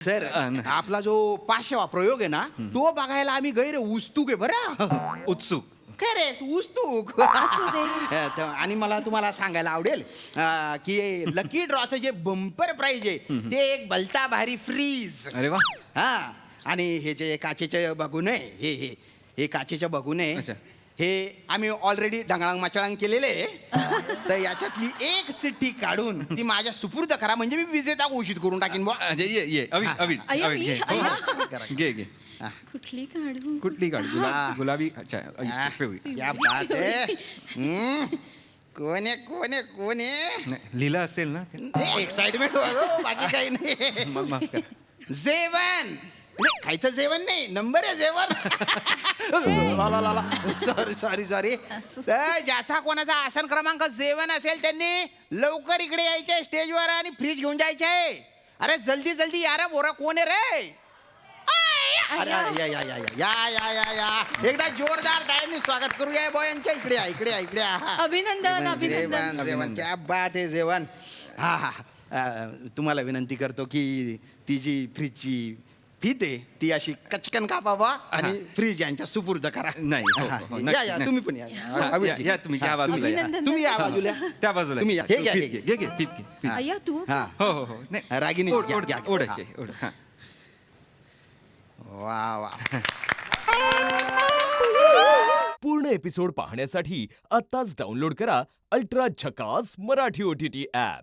Sir आपला जो 500वा प्रयोग आहे ना तो बघायला आम्ही गैर उत्सुक आहे बरं. उत्सुक. करेक्ट उत्सुक. असू दे. आणि मला तुम्हाला सांगायला आवडेल की लकी ड्रॉचं जे बंपर प्राइज आहे ते एक भलता भारी फ्रीज. अरे वा. हा आणि हे जे काचेचे बघून आहे हे काचेचे बघून आहे अच्छा. हे आम्ही ऑलरेडी ढगांग माचाळांग केलेले आहे. तर याच्यातली एक चिठ्ठी काढून ती माझ्या सुपूर्द करा म्हणजे मी विजेता घोषित करून टाकीन बुवा. ये अवी हा. अवी अय्या, अवी घे. अय्या. हो, हो. घे कुठली काढू? कुठली काढ गुलाबी अच्छा आह, पिवळी. क्या बात आहे. कोण आहे नाही, लिहिलं असेल ना ते. एक्साइटमेंट बाकी काही नाही. माफ कर. जेवण नाही, खायचं जेवण नाही नंबर आहे जेवण. सॉरी ज्याचा कोणाचा आसन क्रमांक जेवण असेल त्यांनी लवकर इकडे यायचंय स्टेजवर आणि फ्रीज घेऊन जायचंय. अरे जल्दी यारा बोरा कोण आहे रे. अरे या एकदा जोरदार टाळ्यांनी स्वागत करूया बॉयांच्या. इकडे अभिनंदन जेवण क्या बात आहे जेवण. हा तुम्हाला विनंती करतो की ती जी फ्रीजची फीत आहे ती अशी कचकन कापावा आणि फ्रीज यांच्या सुपूर्द करा. नाही, हो, हा, हो, या नक्की. तुम्ही पण या. या तुम्ही त्या बाजूला या. अभिनंदन. तुम्ही या बाजूला. त्या बाजूला तुम्ही या. हे घ्या, हे घ्या. घे फीत घे. अय्या तू हा हो नाही रागिनी ओढ घ्या, ओढ घ्या. ओढ हा. अशी, ओढ. हा. वा पूर्ण एपिसोड पाहण्यासाठी आत्ताच डाउनलोड करा अल्ट्रा झकास मराठी OTT ॲप.